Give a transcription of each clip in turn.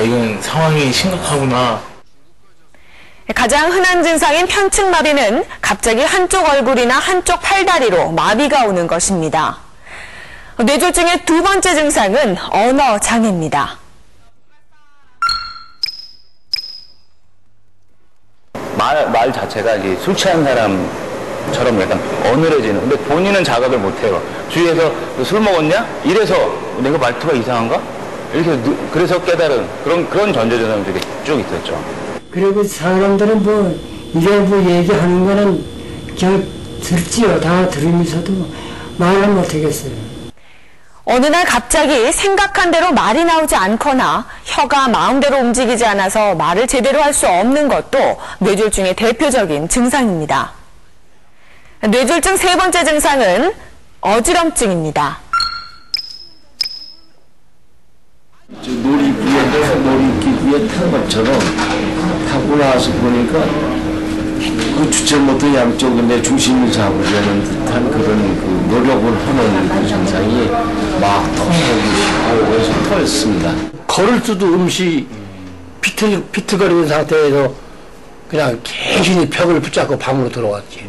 이건 상황이 심각하구나. 가장 흔한 증상인 편측마비는 갑자기 한쪽 얼굴이나 한쪽 팔다리로 마비가 오는 것입니다. 뇌졸중의 두 번째 증상은 언어장애입니다. 말 자체가 이제 술 취한 사람처럼 약간 어눌해지는. 근데 본인은 자각을 못해요. 주위에서 술 먹었냐? 이래서 내가 말투가 이상한가? 이렇게 그래서 깨달은 그런 전조증상들이 쭉 있었죠. 그리고 사람들은 이게 얘기하는 거는 그냥 듣지요. 다 들으면서도 말을 못하겠어요. 어느 날 갑자기 생각한 대로 말이 나오지 않거나 혀가 마음대로 움직이지 않아서 말을 제대로 할 수 없는 것도 뇌졸중의 대표적인 증상입니다. 뇌졸중 세 번째 증상은 어지럼증입니다. 놀이기구에 탄 것처럼 타고 나서 보니까 그 주체 모두 양쪽에 내 중심을 잡으려는 듯한 그런 노력을 하는 그 증상이 막 터지기 시작하고 해서 터졌습니다. 걸을 수도 음식 비틀거리는 상태에서 그냥 개신히 벽을 붙잡고 방으로 들어왔지.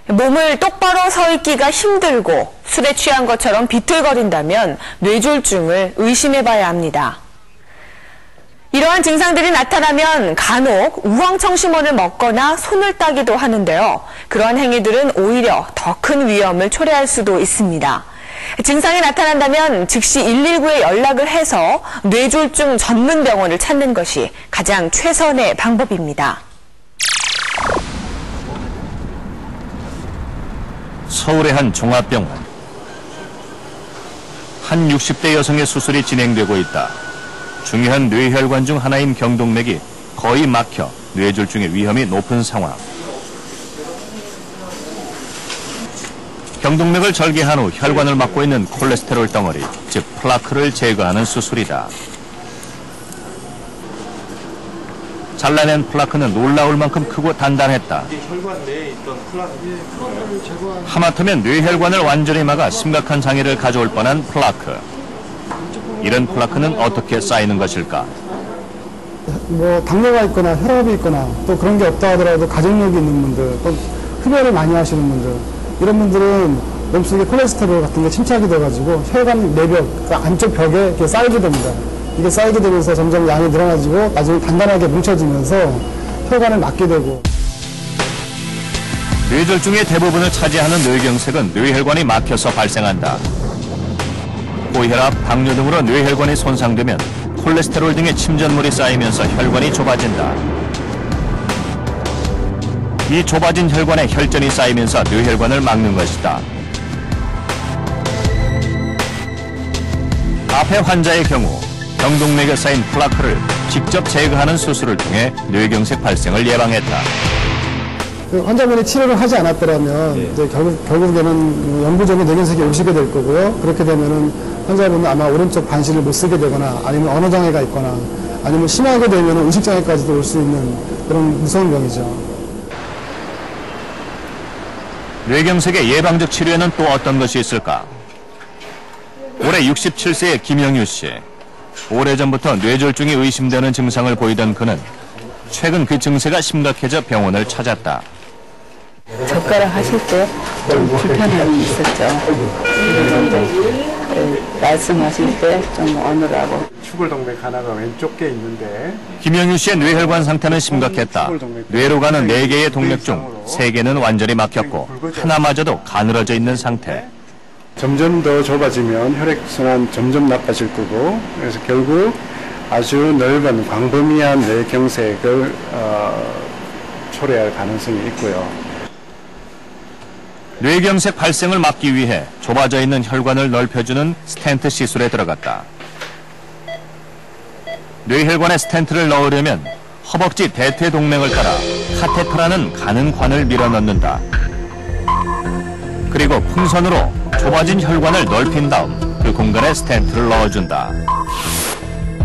몸을 똑바로 서 있기가 힘들고 술에 취한 것처럼 비틀거린다면 뇌졸중을 의심해봐야 합니다. 이러한 증상들이 나타나면 간혹 우황청심원을 먹거나 손을 따기도 하는데요. 그러한 행위들은 오히려 더 큰 위험을 초래할 수도 있습니다. 증상이 나타난다면 즉시 119에 연락을 해서 뇌졸중 전문 병원을 찾는 것이 가장 최선의 방법입니다. 서울의 한 종합병원. 한 60대 여성의 수술이 진행되고 있다. 중요한 뇌혈관 중 하나인 경동맥이 거의 막혀 뇌졸중의 위험이 높은 상황. 경동맥을 절개한 후 혈관을 막고 있는 콜레스테롤 덩어리, 즉 플라크를 제거하는 수술이다. 잘라낸 플라크는 놀라울 만큼 크고 단단했다. 하마터면 뇌혈관을 완전히 막아 심각한 장애를 가져올 뻔한 플라크. 이런 플라크는 어떻게 쌓이는 것일까? 당뇨가 있거나 혈압이 있거나 또 그런 게 없다 하더라도 가족력이 있는 분들, 또 흡연을 많이 하시는 분들, 이런 분들은 몸속에 콜레스테롤 같은 게 침착이 돼가지고 혈관 내벽, 그러니까 안쪽 벽에 이렇게 쌓이게 됩니다. 이게 쌓이게 되면서 점점 양이 늘어나지고 나중에 단단하게 뭉쳐지면서 혈관을 막게 되고. 뇌졸중의 대부분을 차지하는 뇌경색은 뇌혈관이 막혀서 발생한다. 고혈압, 당뇨 등으로 뇌혈관이 손상되면 콜레스테롤 등의 침전물이 쌓이면서 혈관이 좁아진다. 이 좁아진 혈관에 혈전이 쌓이면서 뇌혈관을 막는 것이다. 앞의 환자의 경우 경동맥에 쌓인 플라크를 직접 제거하는 수술을 통해 뇌경색 발생을 예방했다. 환자분이 치료를 하지 않았더라면 이제 결국에는 영구적인 뇌경색이 오시게 될 거고요. 그렇게 되면은 환자분은 아마 오른쪽 반신을 못 쓰게 되거나 아니면 언어 장애가 있거나 아니면 심하게 되면 의식 장애까지도 올 수 있는 그런 무서운 병이죠. 뇌경색의 예방적 치료에는 또 어떤 것이 있을까? 올해 67세의 김영유 씨. 오래전부터 뇌졸중이 의심되는 증상을 보이던 그는 최근 그 증세가 심각해져 병원을 찾았다. 젓가락 하실 때 좀 불편함이 있었죠. 말씀하실 때 좀 어느라고. 추골동맥 하나가 왼쪽 게 있는데. 김영유 씨의 뇌혈관 상태는 심각했다. 뇌로 가는 4개의 동맥 중 3개는 완전히 막혔고 하나마저도 가늘어져 있는 상태. 점점 더 좁아지면 혈액순환 점점 나빠질 거고, 그래서 결국 아주 넓은 광범위한 뇌경색을 초래할 가능성이 있고요. 뇌경색 발생을 막기 위해 좁아져 있는 혈관을 넓혀주는 스텐트 시술에 들어갔다. 뇌혈관에 스텐트를 넣으려면 허벅지 대퇴동맥을 따라 카테터라는 가는 관을 밀어넣는다. 그리고 풍선으로 좁아진 혈관을 넓힌 다음 그 공간에 스텐트를 넣어준다.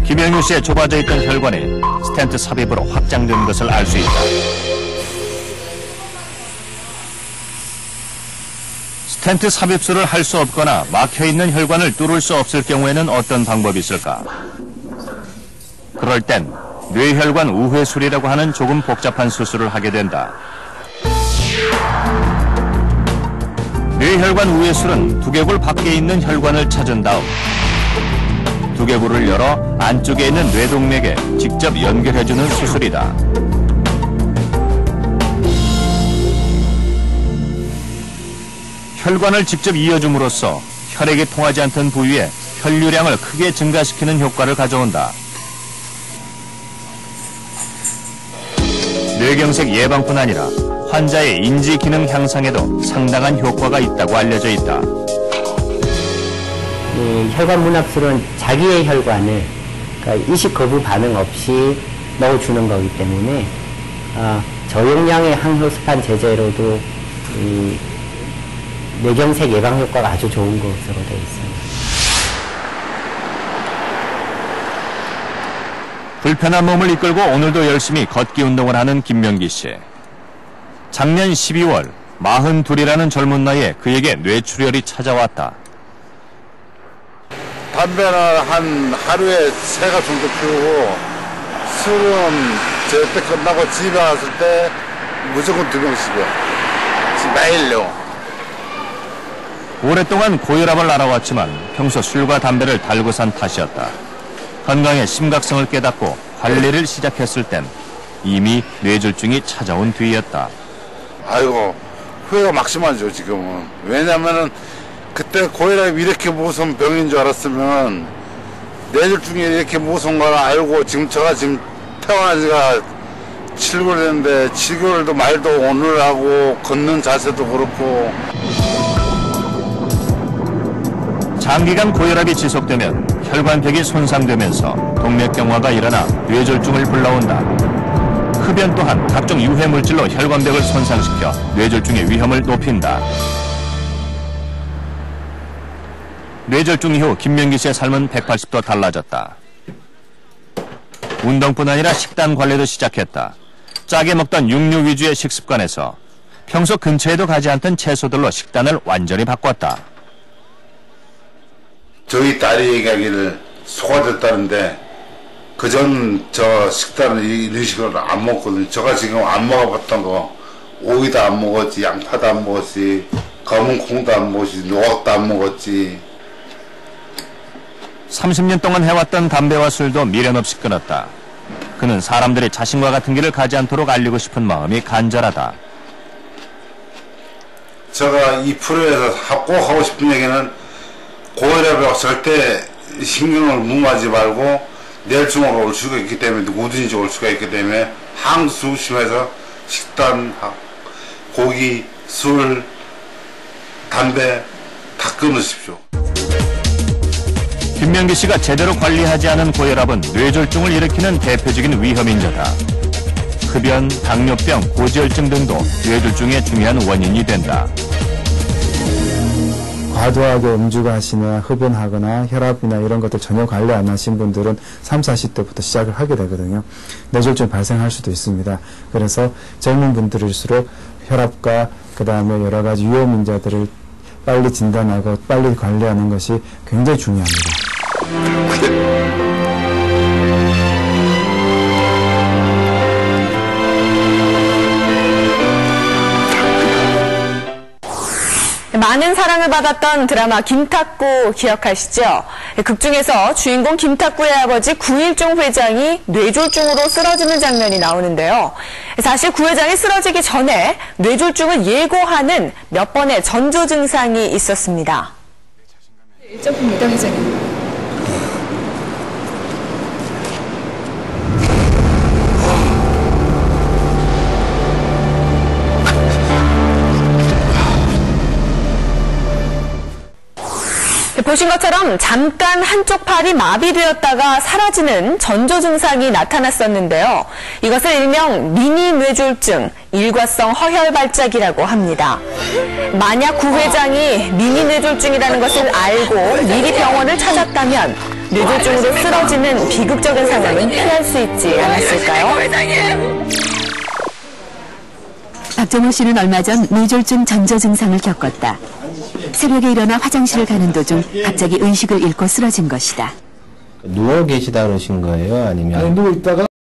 김영유 씨의 좁아져 있던 혈관이 스텐트 삽입으로 확장된 것을 알 수 있다. 스텐트 삽입술을 할 수 없거나 막혀있는 혈관을 뚫을 수 없을 경우에는 어떤 방법이 있을까? 그럴 땐 뇌혈관 우회술이라고 하는 조금 복잡한 수술을 하게 된다. 뇌혈관 우회술은 두개골 밖에 있는 혈관을 찾은 다음 두개골을 열어 안쪽에 있는 뇌동맥에 직접 연결해주는 수술이다. 혈관을 직접 이어줌으로써 혈액이 통하지 않던 부위에 혈류량을 크게 증가시키는 효과를 가져온다. 뇌경색 예방뿐 아니라 환자의 인지 기능 향상에도 상당한 효과가 있다고 알려져 있다. 이 혈관 문합술은 자기의 혈관을 그러니까 이식 거부 반응 없이 넣어주는 거기 때문에 저용량의 항효스판 제제로도 이 뇌경색 예방 효과가 아주 좋은 것으로 되어 있습니다. 불편한 몸을 이끌고 오늘도 열심히 걷기 운동을 하는 김명기 씨. 작년 12월 42이라는 젊은 나이에 그에게 뇌출혈이 찾아왔다. 담배는 한 하루에 3갑 정도 피우고 술은 제때 끝나고 집에 왔을 때 무조건 2병씩이요. 매일요. 오랫동안 고혈압을 앓아왔지만 평소 술과 담배를 달고 산 탓이었다. 건강의 심각성을 깨닫고 관리를 시작했을 땐 이미 뇌졸중이 찾아온 뒤였다. 아이고 후회가 막심하죠 지금은. 왜냐면은 그때 고혈압이 이렇게 무서운 병인 줄 알았으면 뇌졸중이 이렇게 무서운 걸 알고 제가 지금 태어난 지가 7개월 됐는데 7개월도 말도 오늘 하고 걷는 자세도 그렇고. 장기간 고혈압이 지속되면 혈관벽이 손상되면서 동맥경화가 일어나 뇌졸중을 불러온다. 흡연 또한 각종 유해물질로 혈관벽을 손상시켜 뇌졸중의 위험을 높인다. 뇌졸중 이후 김명기 씨의 삶은 180도 달라졌다. 운동뿐 아니라 식단 관리도 시작했다. 짜게 먹던 육류 위주의 식습관에서 평소 근처에도 가지 않던 채소들로 식단을 완전히 바꿨다. 저희 딸이 얘기하기를 소가 됐다는데 그전 저 식단을 이런 식으로 안 먹거든요. 제가 지금 안 먹어봤던 거 오이도 안 먹었지, 양파도 안 먹었지, 검은 콩도 안 먹었지, 노각도 안 먹었지. 30년 동안 해왔던 담배와 술도 미련 없이 끊었다. 그는 사람들이 자신과 같은 길을 가지 않도록 알리고 싶은 마음이 간절하다. 제가 이 프로에서 꼭 하고 싶은 얘기는 고혈압에 절대 신경을 무마하지 말고 뇌졸중으로 올 수가 있기 때문에 누구든지 올 수가 있기 때문에 항수 조심해서 식단, 고기, 술, 담배 다 끊으십시오. 김명기 씨가 제대로 관리하지 않은 고혈압은 뇌졸중을 일으키는 대표적인 위험인자다. 흡연, 당뇨병, 고지혈증 등도 뇌졸중의 중요한 원인이 된다. 과도하게 음주가시나 흡연하거나 혈압이나 이런 것들 전혀 관리 안 하신 분들은 30, 40대부터 시작을 하게 되거든요. 뇌졸중이 발생할 수도 있습니다. 그래서 젊은 분들일수록 혈압과 그 다음에 여러 가지 위험인자들을 빨리 진단하고 빨리 관리하는 것이 굉장히 중요합니다. 많은 사랑을 받았던 드라마 김탁구 기억하시죠? 극중에서 주인공 김탁구의 아버지 구일종 회장이 뇌졸중으로 쓰러지는 장면이 나오는데요. 사실 구 회장이 쓰러지기 전에 뇌졸중을 예고하는 몇 번의 전조 증상이 있었습니다. 일정입니다, 회장님. 보신 것처럼 잠깐 한쪽 팔이 마비되었다가 사라지는 전조 증상이 나타났었는데요. 이것을 일명 미니 뇌졸중, 일과성 허혈 발작이라고 합니다. 만약 구 회장이 미니 뇌졸중이라는 것을 알고 미리 병원을 찾았다면 뇌졸중으로 쓰러지는 비극적인 상황은 피할 수 있지 않았을까요? 박정호 씨는 얼마 전 뇌졸중 전조 증상을 겪었다. 새벽에 일어나 화장실을 가는 도중 갑자기 의식을 잃고 쓰러진 것이다. 누워 계시다 그러신 거예요? 아니면? 누워 있다가